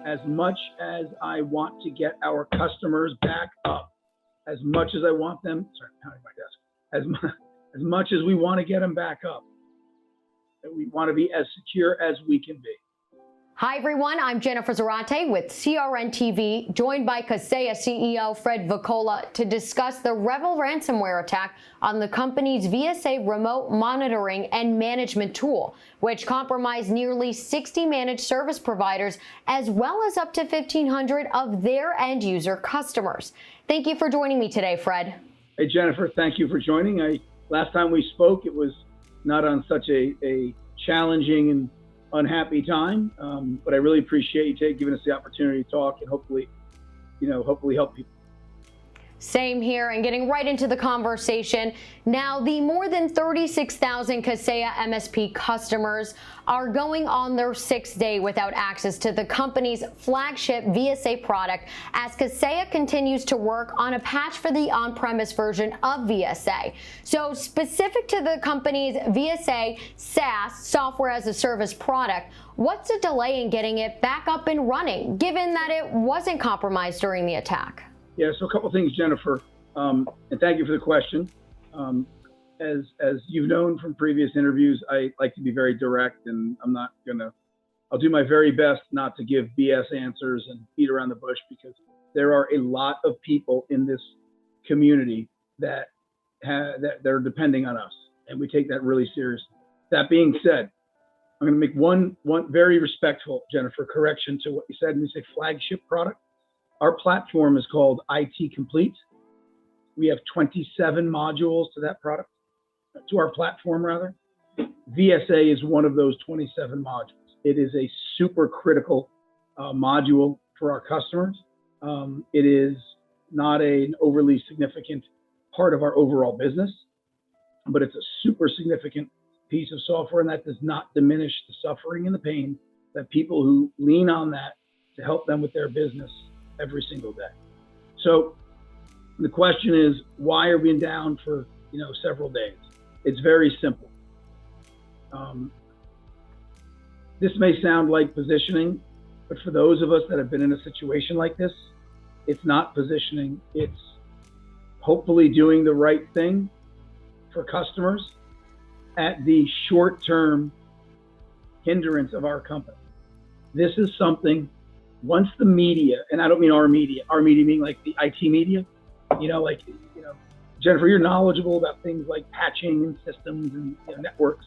as much as I want to get our customers back up, as much as I want them, sorry, I'm pounding my desk, as much as we want to get them back up, we want to be as secure as we can be. Hi everyone, I'm Jennifer Zarate with CRNtv, joined by Kaseya CEO Fred Voccola to discuss the REvil ransomware attack on the company's VSA remote monitoring and management tool, which compromised nearly 60 managed service providers, as well as up to 1,500 of their end user customers. Thank you for joining me today, Fred. Hey Jennifer, thank you for joining. Last time we spoke, it was not on such a challenging and unhappy time, but I really appreciate you giving us the opportunity to talk and hopefully help people. Same here, and getting right into the conversation. Now, the more than 36,000 Kaseya MSP customers are going on their 6th day without access to the company's flagship VSA product as Kaseya continues to work on a patch for the on-premise version of VSA. So specific to the company's VSA SaaS, software as a service product, what's the delay in getting it back up and running, given that it wasn't compromised during the attack? Yeah, so a couple things, Jennifer, and thank you for the question. As you've known from previous interviews, I like to be very direct, and I'll do my very best not to give BS answers and beat around the bush, because there are a lot of people in this community that they're depending on us, and we take that really seriously. That being said, I'm going to make one very respectful, Jennifer, correction to what you said when you say flagship product. Our platform is called IT Complete. We have 27 modules to that product, to our platform rather. VSA is one of those 27 modules. It is a super critical module for our customers. It is not an overly significant part of our overall business, but it's a super significant piece of software, and that does not diminish the suffering and the pain that people who lean on that to help them with their business every single day. So the question is, why are we down for several days? It's very simple. This may sound like positioning, but for those of us that have been in a situation like this, it's not positioning. It's hopefully doing the right thing for customers at the short-term hindrance of our company. This is something, once the media, and I don't mean our media being like the IT media, Jennifer, you're knowledgeable about things like patching and systems and networks,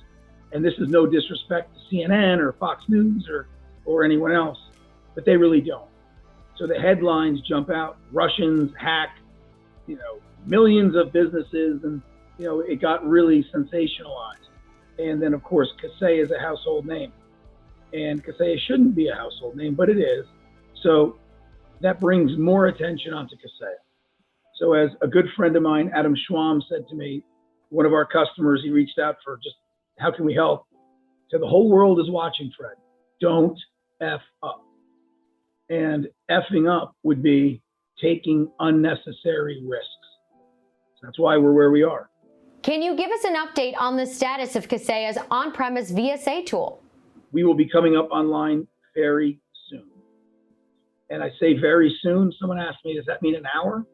and this is no disrespect to CNN or Fox News or anyone else, but they really don't. So the headlines jump out: Russians hack, millions of businesses, and it got really sensationalized. And then of course Kaseya is a household name, and Kaseya shouldn't be a household name, but it is. So that brings more attention onto Kaseya. So as a good friend of mine, Adam Schwam, said to me, one of our customers, he reached out for just, how can we help? So the whole world is watching, Fred. Don't F up. And effing up would be taking unnecessary risks. So that's why we're where we are. Can you give us an update on the status of Kaseya's on-premise VSA tool? We will be coming up online very soon. And I say very soon. Someone asked me, does that mean an hour?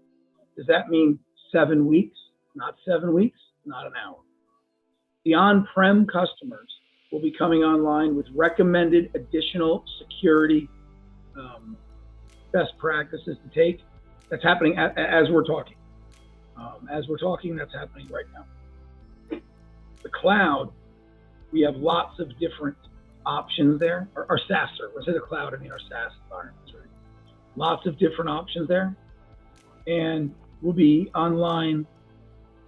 Does that mean 7 weeks? Not 7 weeks, not an hour. The on-prem customers will be coming online with recommended additional security best practices to take. That's happening as we're talking. That's happening right now. The cloud, we have lots of different options there. Our SaaS server, I say the cloud, I mean our SaaS environments, right? Lots of different options there. And we'll be online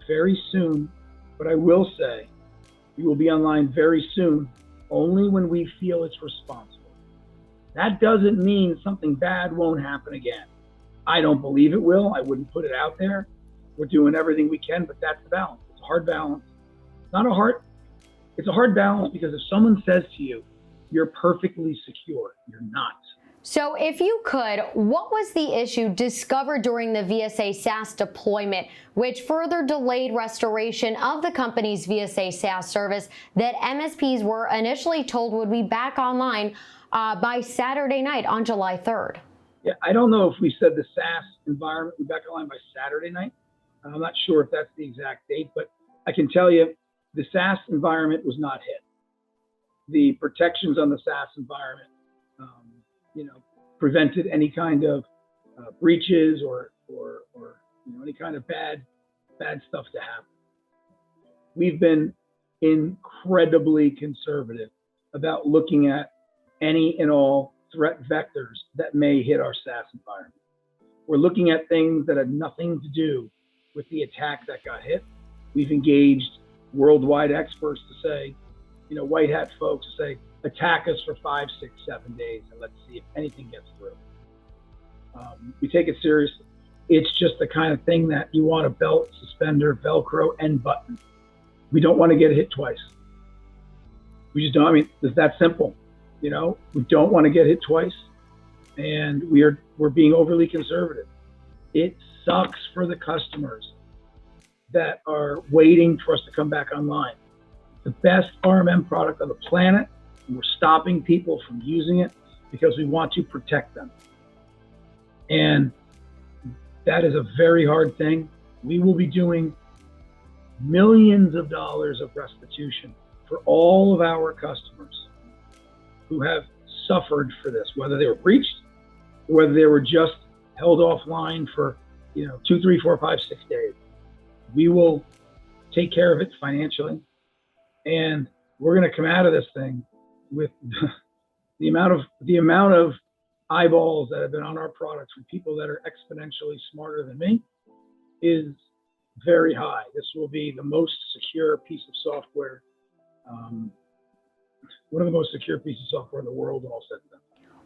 very soon. But I will say, we will be online very soon only when we feel it's responsible. That doesn't mean something bad won't happen again. I don't believe it will. I wouldn't put it out there. We're doing everything we can, but that's the balance. It's a hard balance. It's a hard balance because if someone says to you, you're perfectly secure, you're not. So if you could, what was the issue discovered during the VSA SaaS deployment, which further delayed restoration of the company's VSA SaaS service that MSPs were initially told would be back online by Saturday night on July 3rd? Yeah, I don't know if we said the SaaS environment would be back online by Saturday night. I'm not sure if that's the exact date, but I can tell you the SaaS environment was not hit. The protections on the SaaS environment prevented any kind of breaches or any kind of bad stuff to happen. We've been incredibly conservative about looking at any and all threat vectors that may hit our SaaS environment. We're looking at things that had nothing to do with the attack that got hit. We've engaged worldwide experts to say, white hat folks to say, attack us for 5, 6, 7 days and let's see if anything gets through. We take it seriously. It's just the kind of thing that you want a belt, suspender, Velcro, and button. We don't want to get hit twice. We just don't. I mean, it's that simple. We don't want to get hit twice, and we're being overly conservative. It sucks for the customers that are waiting for us to come back online. The best RMM product on the planet, and we're stopping people from using it because we want to protect them. And that is a very hard thing. We will be doing millions of dollars of restitution for all of our customers who have suffered for this, whether they were breached or whether they were just held offline for 2, 3, 4, 5, 6 days. We will take care of it financially, and we're going to come out of this thing with the amount of eyeballs that have been on our products from people that are exponentially smarter than me is very high. This will be the most secure piece of software, one of the most secure pieces of software in the world, all said and done.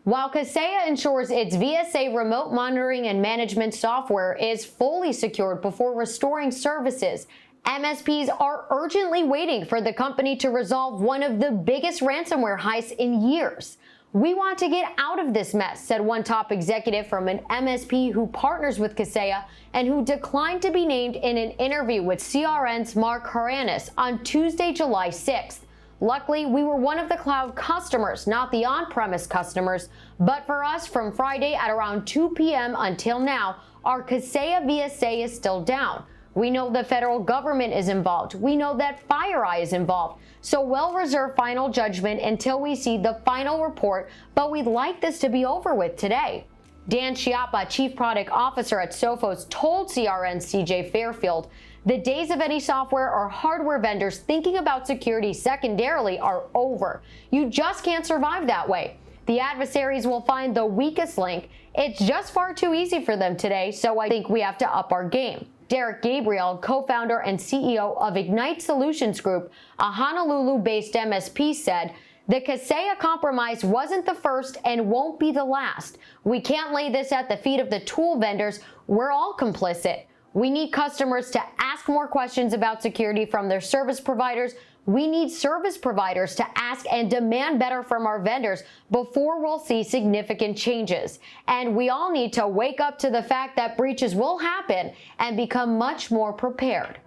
While Kaseya ensures its VSA remote monitoring and management software is fully secured before restoring services, MSPs are urgently waiting for the company to resolve one of the biggest ransomware heists in years. We want to get out of this mess, said one top executive from an MSP who partners with Kaseya and who declined to be named in an interview with CRN's Mark Haranis on Tuesday, July 6th. Luckily, we were one of the cloud customers, not the on-premise customers, but for us, from Friday at around 2 p.m. until now, our Kaseya VSA is still down. We know the federal government is involved. We know that FireEye is involved. So we'll reserve final judgment until we see the final report, but we'd like this to be over with today. Dan Chiappa, Chief Product Officer at Sophos, told CRN's CJ Fairfield, the days of any software or hardware vendors thinking about security secondarily are over. You just can't survive that way. The adversaries will find the weakest link. It's just far too easy for them today, so I think we have to up our game. Derek Gabriel, co-founder and CEO of Ignite Solutions Group, a Honolulu-based MSP, said, the Kaseya compromise wasn't the first and won't be the last. We can't lay this at the feet of the tool vendors. We're all complicit. We need customers to ask more questions about security from their service providers. We need service providers to ask and demand better from our vendors before we'll see significant changes. And we all need to wake up to the fact that breaches will happen and become much more prepared.